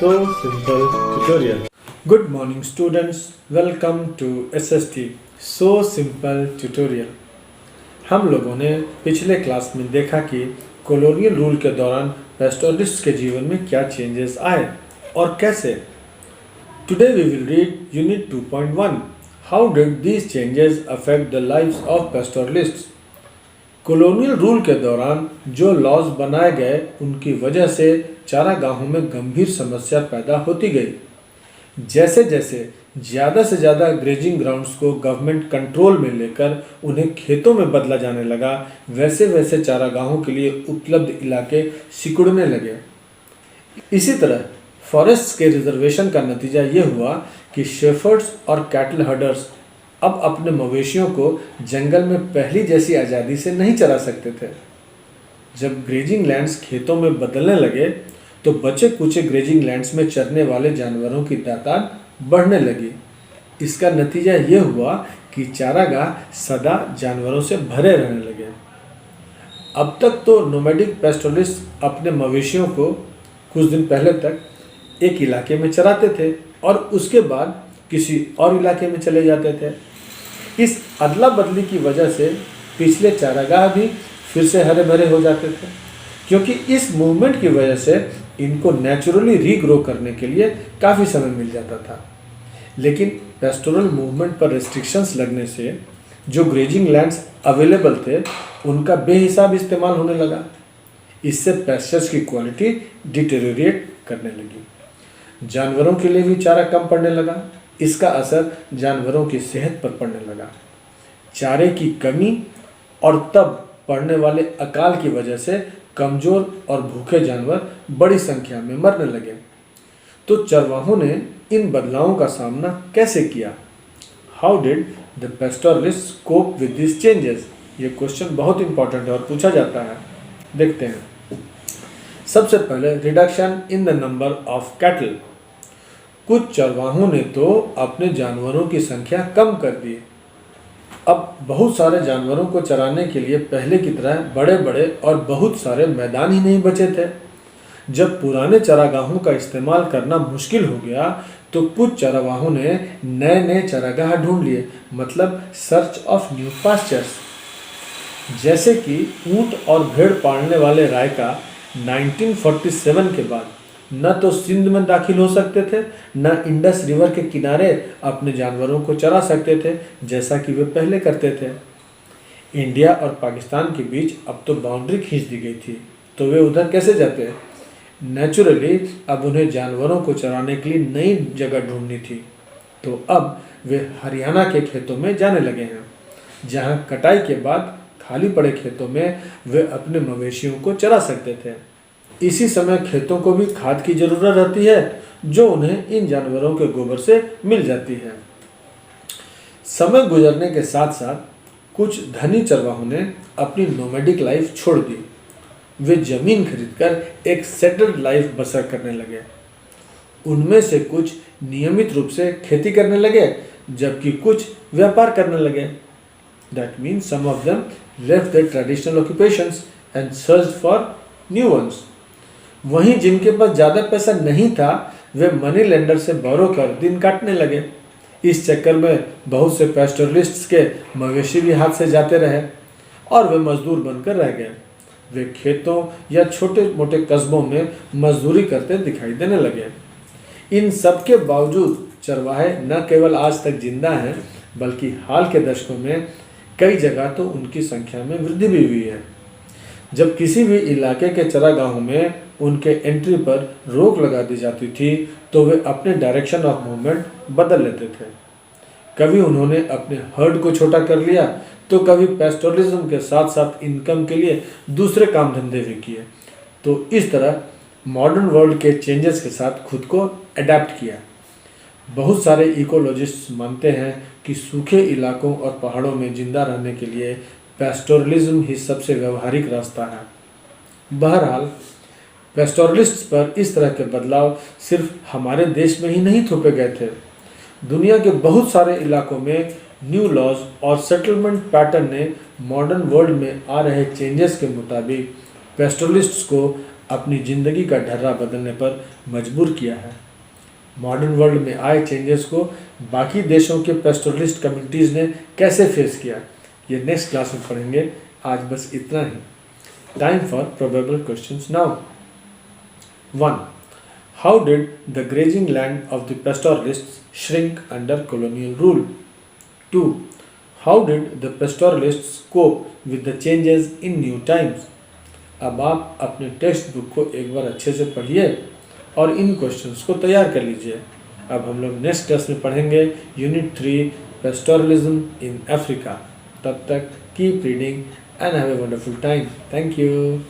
So Simple tutorial. Good morning students, welcome to SST So Simple tutorial. हम लोगों ने पिछले क्लास में देखा कि कॉलोनियल रूल के दौरान पेस्टोरलिस्ट के जीवन में क्या चेंजेस आए और कैसे. Today we will read Unit 2.1. How did these changes affect the lives of pastoralists? Colonial rule के दौरान जो लॉज बनाए गए उनकी वजह से चारागाहों में गंभीर समस्या पैदा होती गई. जैसे जैसे ज़्यादा से ज़्यादा ग्रेजिंग ग्राउंड्स को गवर्नमेंट कंट्रोल में लेकर उन्हें खेतों में बदला जाने लगा, वैसे वैसे चारागाहों के लिए उपलब्ध इलाके सिकुड़ने लगे. इसी तरह फॉरेस्ट के रिजर्वेशन का नतीजा ये हुआ कि शेफर्ड्स और कैटल हर्डर्स अब अपने मवेशियों को जंगल में पहली जैसी आज़ादी से नहीं चरा सकते थे. जब ग्रेजिंग लैंड्स खेतों में बदलने लगे तो बचे कुचे ग्रेजिंग लैंड्स में चरने वाले जानवरों की तादाद बढ़ने लगी. इसका नतीजा ये हुआ कि चारागाह सदा जानवरों से भरे रहने लगे. अब तक तो नोमैडिक पेस्टोरलिस्ट अपने मवेशियों को कुछ दिन पहले तक एक इलाके में चराते थे और उसके बाद किसी और इलाके में चले जाते थे. इस अदला बदली की वजह से पिछले चारागाह भी फिर से हरे भरे हो जाते थे, क्योंकि इस मूवमेंट की वजह से इनको नेचुरली रीग्रो करने के लिए काफ़ी समय मिल जाता था. लेकिन पेस्टोरल मूवमेंट पर रेस्ट्रिक्शंस लगने से जो ग्रेजिंग लैंड्स अवेलेबल थे उनका बेहिसाब इस्तेमाल होने लगा. इससे पेस्चर्स की क्वालिटी डिटेरियोरेट करने लगी. जानवरों के लिए भी चारा कम पड़ने लगा. इसका असर जानवरों की सेहत पर पड़ने लगा. चारे की कमी और तब पड़ने वाले अकाल की वजह से कमज़ोर और भूखे जानवर बड़ी संख्या में मरने लगे. तो चरवाहों ने इन बदलावों का सामना कैसे किया? How did the pastoralists cope with this changes? ये क्वेश्चन बहुत इंपॉर्टेंट है और पूछा जाता है. देखते हैं. सबसे पहले reduction in the number of cattle. कुछ चरवाहों ने तो अपने जानवरों की संख्या कम कर दी. अब बहुत सारे जानवरों को चराने के लिए पहले की तरह बड़े बड़े और बहुत सारे मैदान ही नहीं बचे थे. जब पुराने चरागाहों का इस्तेमाल करना मुश्किल हो गया तो कुछ चरवाहों ने नए नए चरागाह ढूंढ लिए, मतलब सर्च ऑफ न्यू पास्चर्स. जैसे कि ऊंट और भेड़ पालने वाले रायका 1947 के बाद न तो सिंध में दाखिल हो सकते थे, न इंडस रिवर के किनारे अपने जानवरों को चरा सकते थे जैसा कि वे पहले करते थे. इंडिया और पाकिस्तान के बीच अब तो बाउंड्री खींच दी गई थी, तो वे उधर कैसे जाते? नेचुरली अब उन्हें जानवरों को चराने के लिए नई जगह ढूंढनी थी. तो अब वे हरियाणा के खेतों में जाने लगे हैं, जहाँ कटाई के बाद खाली पड़े खेतों में वे अपने मवेशियों को चरा सकते थे. इसी समय खेतों को भी खाद की ज़रूरत रहती है, जो उन्हें इन जानवरों के गोबर से मिल जाती है. समय गुजरने के साथ साथ कुछ धनी चरवाहों ने अपनी नोमैडिक लाइफ छोड़ दी. वे ज़मीन खरीदकर एक सेटल्ड लाइफ बसर करने लगे. उनमें से कुछ नियमित रूप से खेती करने लगे, जबकि कुछ व्यापार करने लगे. That means some of them left their traditional occupations and searched for new ones. वहीं जिनके पास ज़्यादा पैसा नहीं था वे मनी लेंडर से बोरो कर दिन काटने लगे. इस चक्कर में बहुत से पेस्टोरलिस्ट्स के मवेशी भी हाथ से जाते रहे और वे मजदूर बनकर रह गए. वे खेतों या छोटे मोटे कस्बों में मजदूरी करते दिखाई देने लगे. इन सब के बावजूद चरवाहे न केवल आज तक जिंदा हैं, बल्कि हाल के दशकों में कई जगह तो उनकी संख्या में वृद्धि भी हुई है. जब किसी भी इलाके के चरागाहों में उनके एंट्री पर रोक लगा दी जाती थी तो वे अपने डायरेक्शन ऑफ मूवमेंट बदल लेते थे. कभी उन्होंने अपने हर्ड को छोटा कर लिया तो कभी पेस्टोरलिज्म के साथ साथ इनकम के लिए दूसरे काम धंधे भी किए. तो इस तरह मॉडर्न वर्ल्ड के चेंजेस के साथ खुद को अडेप्ट किया. बहुत सारे इकोलॉजिस्ट मानते हैं कि सूखे इलाकों और पहाड़ों में जिंदा रहने के लिए पेस्टोरलिज्म ही सबसे व्यवहारिक रास्ता है. बहरहाल पेस्टोरलिस्ट्स पर इस तरह के बदलाव सिर्फ हमारे देश में ही नहीं थोपे गए थे. दुनिया के बहुत सारे इलाकों में न्यू लॉज और सेटलमेंट पैटर्न ने मॉडर्न वर्ल्ड में आ रहे चेंजेस के मुताबिक पेस्टोरलिस्ट्स को अपनी ज़िंदगी का ढर्रा बदलने पर मजबूर किया है। मॉडर्न वर्ल्ड में आए चेंजेस को बाकी देशों के पेस्टोरलिस्ट कम्युनिटीज़ ने कैसे फेस किया, ये नेक्स्ट क्लास में पढ़ेंगे। आज बस इतना ही। Time for probable questions now. 1. How did the grazing land of the pastoralists shrink under colonial rule? 2. How did the pastoralists cope with the changes in new times? अब आप अपने टेक्स्ट बुक को एक बार अच्छे से पढ़िए और इन क्वेश्चंस को तैयार कर लीजिए। अब हम लोग नेक्स्ट क्लास में पढ़ेंगे यूनिट 3 पेस्टोरलिज्म इन अफ्रीका। तब तक keep reading and have a wonderful time. Thank you.